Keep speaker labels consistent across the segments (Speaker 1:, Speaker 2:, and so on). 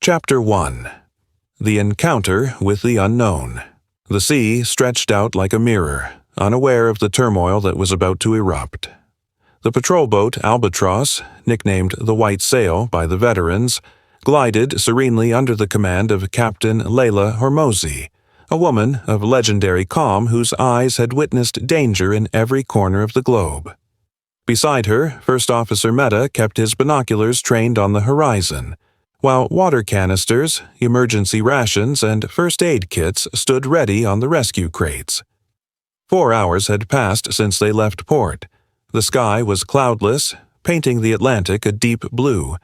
Speaker 1: Chapter 1. The Encounter with the Unknown. The sea stretched out like a mirror, unaware of the turmoil that was about to erupt. The patrol boat Albatross, nicknamed the White Sail by the veterans, glided serenely under the command of Captain Layla Hormozi, a woman of legendary calm whose eyes had witnessed danger in every corner of the globe. Beside her, First Officer Mehta kept his binoculars trained on the horizon, while water canisters, emergency rations, and first aid kits stood ready on the rescue crates. 4 hours had passed since they left port. The sky was cloudless, painting the Atlantic a deep blue,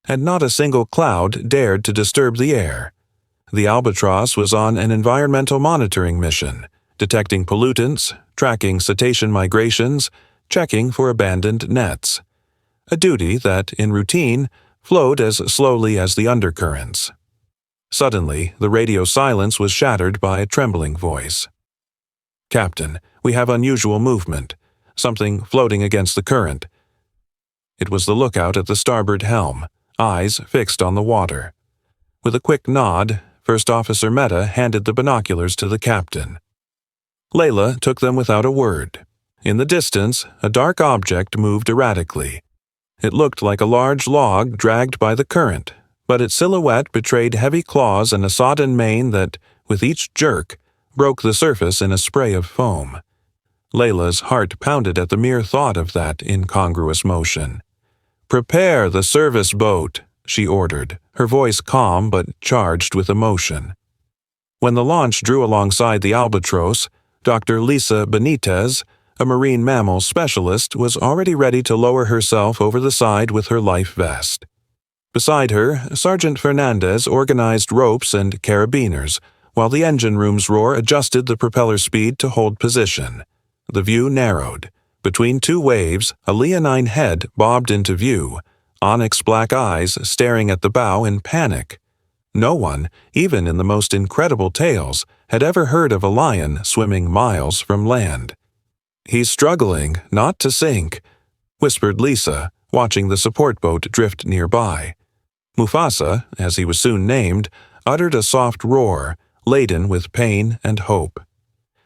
Speaker 1: and not a single cloud dared to disturb the air. The Albatross was on an environmental monitoring mission, detecting pollutants, tracking cetacean migrations, checking for abandoned nets. A duty that, in routine, flowed as slowly as the undercurrents. Suddenly, the radio silence was shattered by a trembling voice. "Captain, we have unusual movement. Something floating against the current." It was the lookout at the starboard helm, eyes fixed on the water. With a quick nod, First Officer Mehta handed the binoculars to the captain. Layla took them without a word. In the distance, a dark object moved erratically. It looked like a large log dragged by the current, but its silhouette betrayed heavy claws and a sodden mane that, with each jerk, broke the surface in a spray of foam. Layla's heart pounded at the mere thought of that incongruous motion. "Prepare the service boat," she ordered, her voice calm but charged with emotion. When the launch drew alongside the Albatross, Dr. Lisa Benitez, a marine mammal specialist, was already ready to lower herself over the side with her life vest. Beside her, Sergeant Fernandez organized ropes and carabiners, while the engine room's roar adjusted the propeller speed to hold position. The view narrowed. Between two waves, a leonine head bobbed into view, onyx black eyes staring at the bow in panic. No one, even in the most incredible tales, had ever heard of a lion swimming miles from land. "He's struggling not to sink," whispered Lisa, watching the support boat drift nearby. Mufasa, as he was soon named, uttered a soft roar, laden with pain and hope.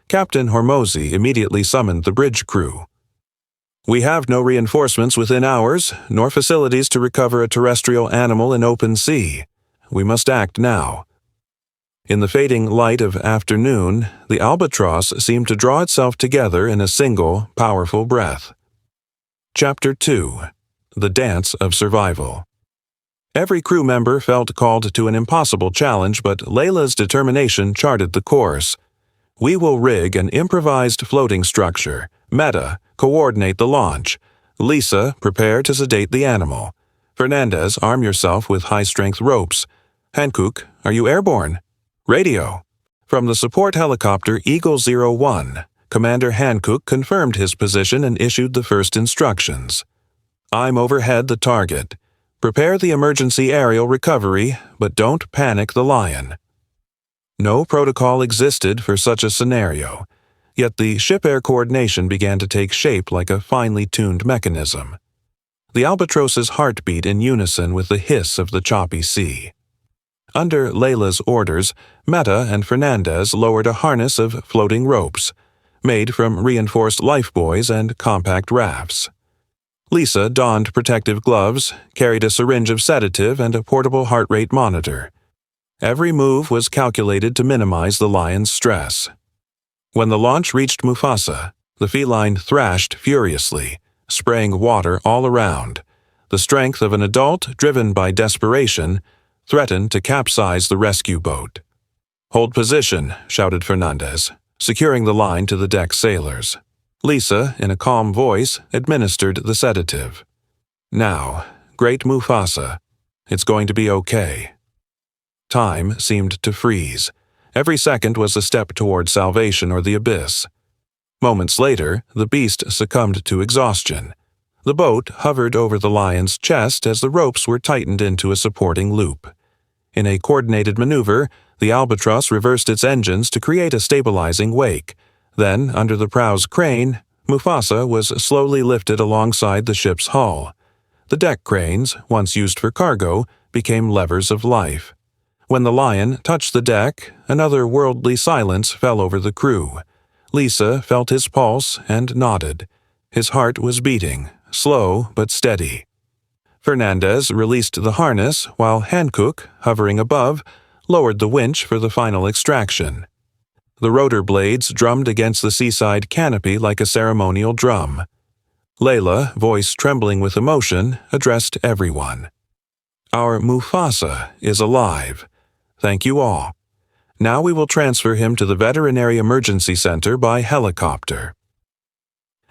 Speaker 1: Captain Hormozi immediately summoned the bridge crew. "We have no reinforcements within hours, nor facilities to recover a terrestrial animal in open sea. We must act now." In the fading light of afternoon, the Albatross seemed to draw itself together in a single, powerful breath. Chapter 2. The Dance of Survival. Every crew member felt called to an impossible challenge, but Layla's determination charted the course. "We will rig an improvised floating structure. Mehta, coordinate the launch. Lisa, prepare to sedate the animal. Fernandez, arm yourself with high-strength ropes. Hankook, are you airborne? Radio." From the support helicopter Eagle 01, Commander Hankook confirmed his position and issued the first instructions. "I'm overhead the target. Prepare the emergency aerial recovery, but don't panic the lion." No protocol existed for such a scenario, yet the ship-air coordination began to take shape like a finely tuned mechanism. The Albatross's heart beat in unison with the hiss of the choppy sea. Under Layla's orders, Mehta and Fernandez lowered a harness of floating ropes, made from reinforced lifebuoys and compact rafts. Lisa donned protective gloves, carried a syringe of sedative and a portable heart rate monitor. Every move was calculated to minimize the lion's stress. When the launch reached Mufasa, the feline thrashed furiously, spraying water all around. The strength of an adult, driven by desperation, threatened to capsize the rescue boat. "Hold position," shouted Fernandez, securing the line to the deck sailors. Lisa, in a calm voice, administered the sedative. "Now, great Mufasa, it's going to be okay." Time seemed to freeze. Every second was a step toward salvation or the abyss. Moments later, the beast succumbed to exhaustion. The boat hovered over the lion's chest as the ropes were tightened into a supporting loop. In a coordinated maneuver, the Albatross reversed its engines to create a stabilizing wake. Then, under the prow's crane, Mufasa was slowly lifted alongside the ship's hull. The deck cranes, once used for cargo, became levers of life. When the lion touched the deck, another worldly silence fell over the crew. Lisa felt his pulse and nodded. His heart was beating, slow but steady. Fernandez released the harness, while Hancock, hovering above, lowered the winch for the final extraction. The rotor blades drummed against the seaside canopy like a ceremonial drum. Layla, voice trembling with emotion, addressed everyone. "Our Mufasa is alive. Thank you all. Now we will transfer him to the Veterinary Emergency Center by helicopter."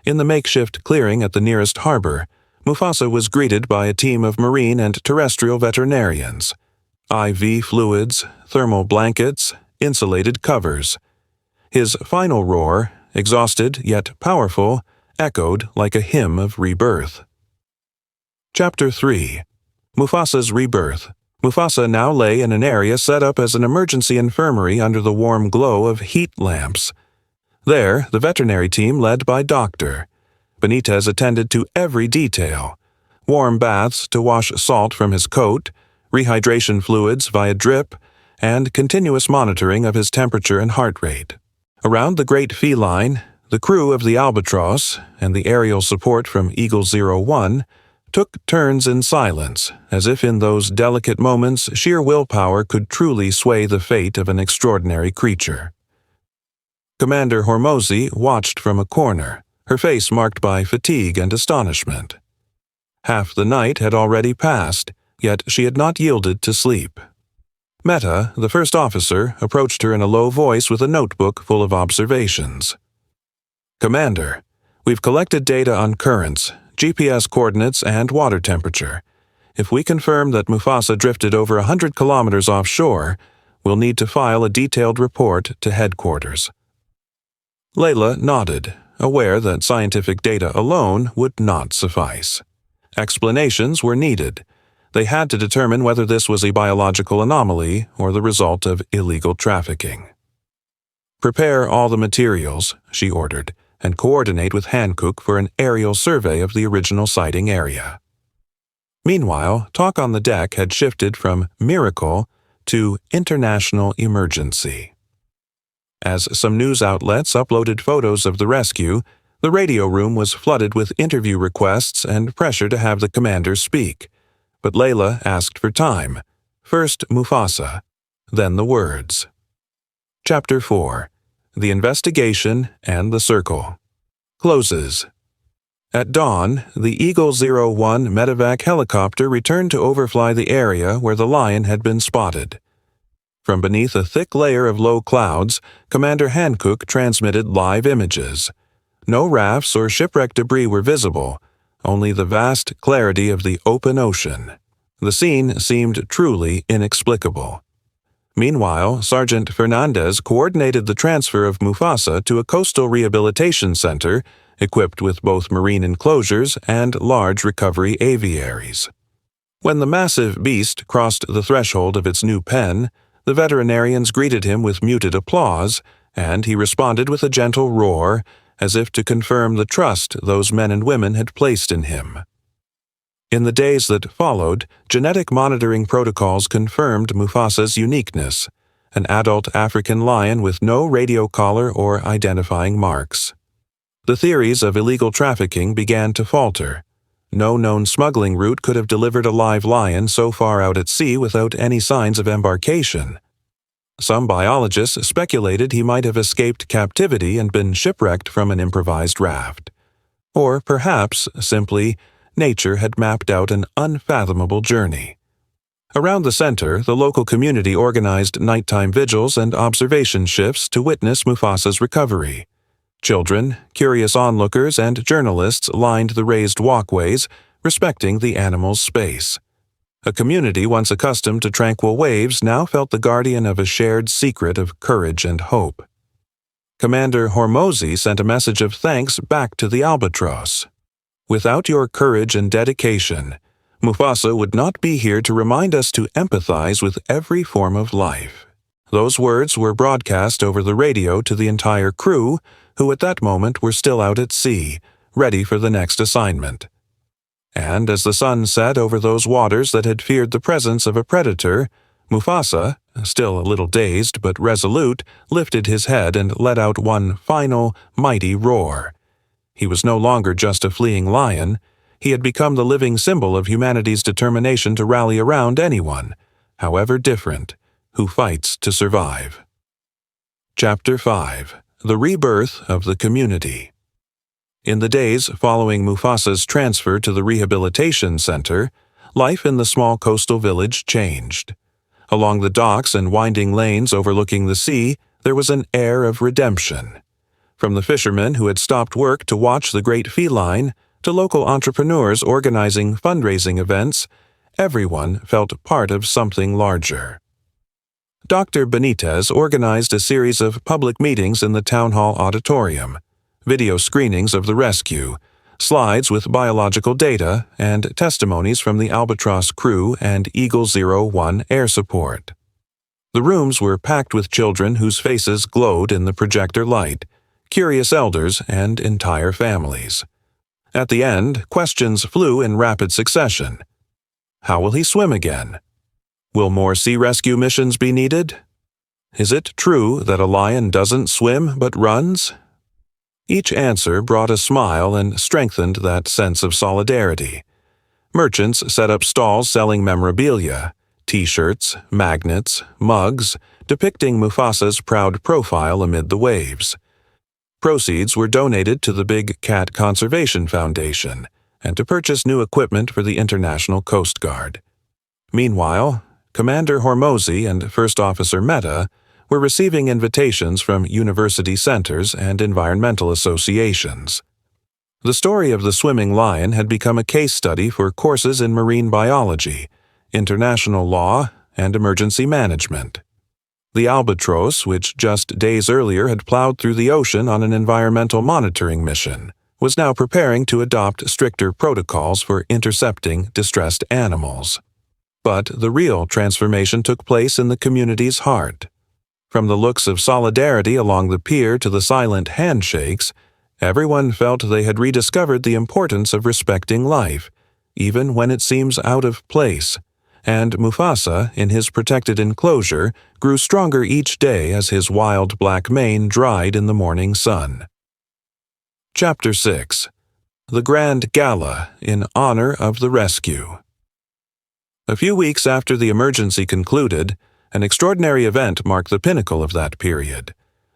Speaker 1: In the makeshift clearing at the nearest harbor, Mufasa was greeted by a team of marine and terrestrial veterinarians. IV fluids, thermal blankets, insulated covers. His final roar, exhausted yet powerful, echoed like a hymn of rebirth. Chapter 3. Mufasa's Rebirth. Mufasa now lay in an area set up as an emergency infirmary under the warm glow of heat lamps. There, the veterinary team led by Dr. Benitez attended to every detail. Warm baths to wash salt from his coat, rehydration fluids via drip, and continuous monitoring of his temperature and heart rate. Around the great feline, the crew of the Albatross and the aerial support from Eagle 01 took turns in silence, as if in those delicate moments sheer willpower could truly sway the fate of an extraordinary creature. Commander Hormozi watched from a corner, her face marked by fatigue and astonishment. Half the night had already passed, yet she had not yielded to sleep. Meta, the first officer, approached her in a low voice with a notebook full of observations. "Commander, we've collected data on currents, GPS coordinates, and water temperature. If we confirm that Mufasa drifted over 100 kilometers offshore, we'll need to file a detailed report to headquarters." Layla nodded, aware that scientific data alone would not suffice. Explanations were needed. They had to determine whether this was a biological anomaly or the result of illegal trafficking. "Prepare all the materials," she ordered, "and coordinate with Hancock for an aerial survey of the original sighting area." Meanwhile, talk on the deck had shifted from miracle to international emergency. As some news outlets uploaded photos of the rescue, the radio room was flooded with interview requests and pressure to have the commander speak. But Layla asked for time. First Mufasa, then the words. Chapter 4. The Investigation and the Circle. Closes. At dawn, the Eagle 01 medevac helicopter returned to overfly the area where the lion had been spotted. From beneath a thick layer of low clouds, Commander Hancock transmitted live images. No rafts or shipwreck debris were visible, only the vast clarity of the open ocean. The scene seemed truly inexplicable. Meanwhile, Sergeant Fernandez coordinated the transfer of Mufasa to a coastal rehabilitation center equipped with both marine enclosures and large recovery aviaries. When the massive beast crossed the threshold of its new pen, the veterinarians greeted him with muted applause, and he responded with a gentle roar, as if to confirm the trust those men and women had placed in him. In the days that followed, genetic monitoring protocols confirmed Mufasa's uniqueness, an adult African lion with no radio collar or identifying marks. The theories of illegal trafficking began to falter. No known smuggling route could have delivered a live lion so far out at sea without any signs of embarkation. Some biologists speculated he might have escaped captivity and been shipwrecked from an improvised raft. Or perhaps, simply, nature had mapped out an unfathomable journey. Around the center, the local community organized nighttime vigils and observation shifts to witness Mufasa's recovery. Children, curious onlookers, and journalists lined the raised walkways, respecting the animal's space. A community once accustomed to tranquil waves now felt the guardian of a shared secret of courage and hope. Commander Hormozi sent a message of thanks back to the Albatross. "Without your courage and dedication, Mufasa would not be here to remind us to empathize with every form of life." Those words were broadcast over the radio to the entire crew, who at that moment were still out at sea, ready for the next assignment. And as the sun set over those waters that had feared the presence of a predator, Mufasa, still a little dazed but resolute, lifted his head and let out one final, mighty roar. He was no longer just a fleeing lion. He had become the living symbol of humanity's determination to rally around anyone, however different, who fights to survive. Chapter 5. The Rebirth of the Community. In the days following Mufasa's transfer to the rehabilitation center, life in the small coastal village changed. Along the docks and winding lanes overlooking the sea, there was an air of redemption. From the fishermen who had stopped work to watch the great feline, to local entrepreneurs organizing fundraising events, everyone felt part of something larger. Dr. Benitez organized a series of public meetings in the town hall auditorium, video screenings of the rescue, slides with biological data, and testimonies from the Albatross crew and Eagle 01 air support. The rooms were packed with children whose faces glowed in the projector light, curious elders, and entire families. At the end, questions flew in rapid succession. How will he swim again? Will more sea rescue missions be needed? Is it true that a lion doesn't swim but runs? Each answer brought a smile and strengthened that sense of solidarity. Merchants set up stalls selling memorabilia, T-shirts, magnets, mugs, depicting Mufasa's proud profile amid the waves. Proceeds were donated to the Big Cat Conservation Foundation and to purchase new equipment for the International Coast Guard. Meanwhile, Commander Hormozi and First Officer Meta were receiving invitations from university centers and environmental associations. The story of the swimming lion had become a case study for courses in marine biology, international law, and emergency management. The Albatross, which just days earlier had plowed through the ocean on an environmental monitoring mission, was now preparing to adopt stricter protocols for intercepting distressed animals. But the real transformation took place in the community's heart. From the looks of solidarity along the pier to the silent handshakes, everyone felt they had rediscovered the importance of respecting life, even when it seems out of place, and Mufasa, in his protected enclosure, grew stronger each day as his wild black mane dried in the morning sun. Chapter 6. The Grand Gala in Honor of the Rescue. A few weeks after the emergency concluded, an extraordinary event marked the pinnacle of that period,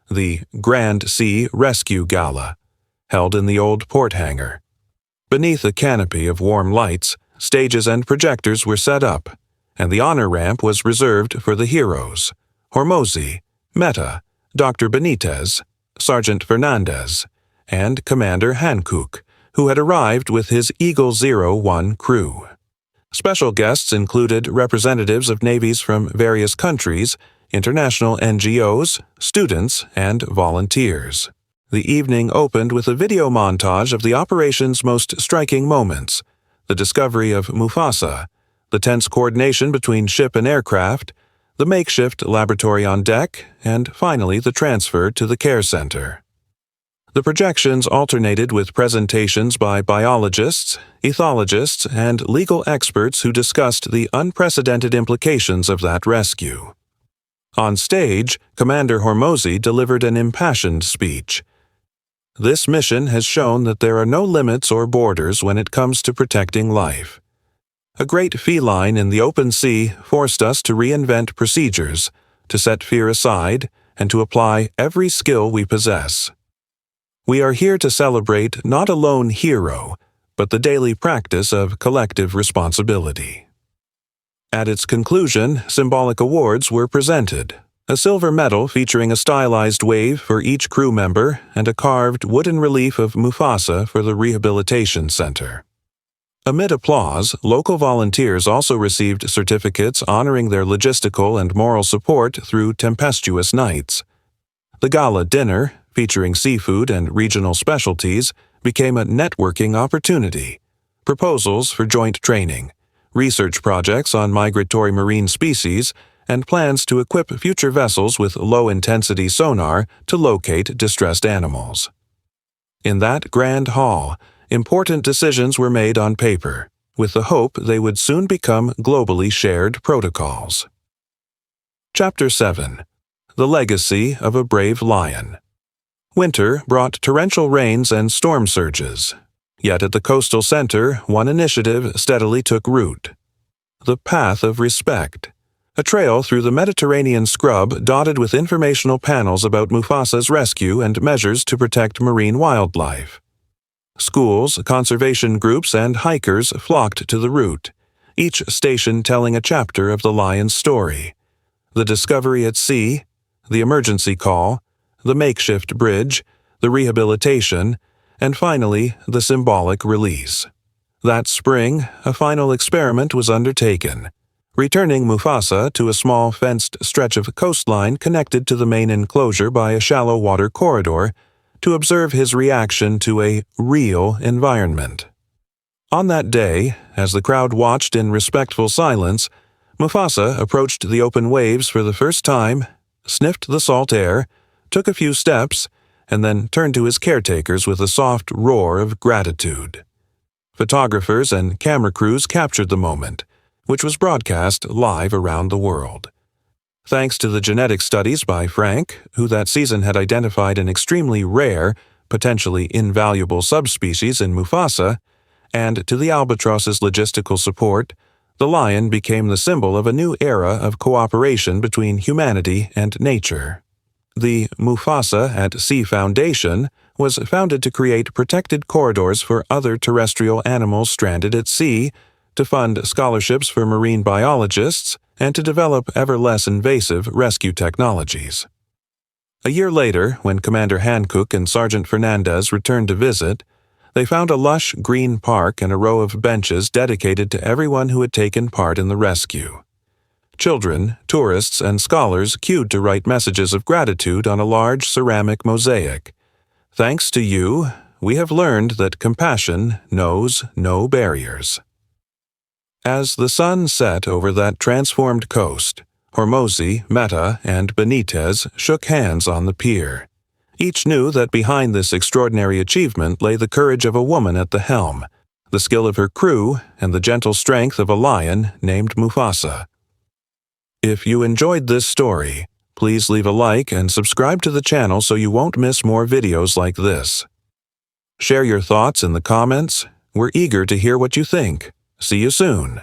Speaker 1: the Grand Sea Rescue Gala, held in the old port hangar. Beneath a canopy of warm lights, stages and projectors were set up, and the honor ramp was reserved for the heroes, Hormozi, Meta, Dr. Benitez, Sergeant Fernandez, and Commander Hankook, who had arrived with his Eagle 01 crew. Special guests included representatives of navies from various countries, international NGOs, students, and volunteers. The evening opened with a video montage of the operation's most striking moments: the discovery of Mufasa, the tense coordination between ship and aircraft, the makeshift laboratory on deck, and finally the transfer to the care center. The projections alternated with presentations by biologists, ethologists, and legal experts who discussed the unprecedented implications of that rescue. On stage, Commander Hormozi delivered an impassioned speech. This mission has shown that there are no limits or borders when it comes to protecting life. A great feline in the open sea forced us to reinvent procedures, to set fear aside, and to apply every skill we possess. We are here to celebrate not a lone hero, but the daily practice of collective responsibility. At its conclusion, symbolic awards were presented: a silver medal featuring a stylized wave for each crew member and a carved wooden relief of Mufasa for the rehabilitation center. Amid applause, local volunteers also received certificates honoring their logistical and moral support through tempestuous nights. The gala dinner, featuring seafood and regional specialties, became a networking opportunity. Proposals for joint training, research projects on migratory marine species, and plans to equip future vessels with low-intensity sonar to locate distressed animals. In that grand hall, important decisions were made on paper, with the hope they would soon become globally shared protocols. Chapter 7. The Legacy of a Brave Lion. Winter brought torrential rains and storm surges. Yet at the coastal center, one initiative steadily took root. The Path of Respect, a trail through the Mediterranean scrub dotted with informational panels about Mufasa's rescue and measures to protect marine wildlife. Schools, conservation groups, and hikers flocked to the route, each station telling a chapter of the lion's story. The discovery at sea, the emergency call, the makeshift bridge, the rehabilitation, and finally the symbolic release. That spring, a final experiment was undertaken, returning Mufasa to a small fenced stretch of coastline connected to the main enclosure by a shallow water corridor to observe his reaction to a real environment. On that day, as the crowd watched in respectful silence, Mufasa approached the open waves for the first time, sniffed the salt air, took a few steps, and then turned to his caretakers with a soft roar of gratitude. Photographers and camera crews captured the moment, which was broadcast live around the world. Thanks to the genetic studies by Frank, who that season had identified an extremely rare, potentially invaluable subspecies in Mufasa, and to the albatross's logistical support, the lion became the symbol of a new era of cooperation between humanity and nature. The Mufasa at Sea Foundation was founded to create protected corridors for other terrestrial animals stranded at sea, to fund scholarships for marine biologists, and to develop ever less invasive rescue technologies. A year later, when Commander Hancock and Sergeant Fernandez returned to visit, they found a lush green park and a row of benches dedicated to everyone who had taken part in the rescue. Children, tourists, and scholars queued to write messages of gratitude on a large ceramic mosaic. Thanks to you, we have learned that compassion knows no barriers. As the sun set over that transformed coast, Hormozi, Meta, and Benitez shook hands on the pier. Each knew that behind this extraordinary achievement lay the courage of a woman at the helm, the skill of her crew, and the gentle strength of a lion named Mufasa. If you enjoyed this story, please leave a like and subscribe to the channel so you won't miss more videos like this. Share your thoughts in the comments. We're eager to hear what you think. See you soon.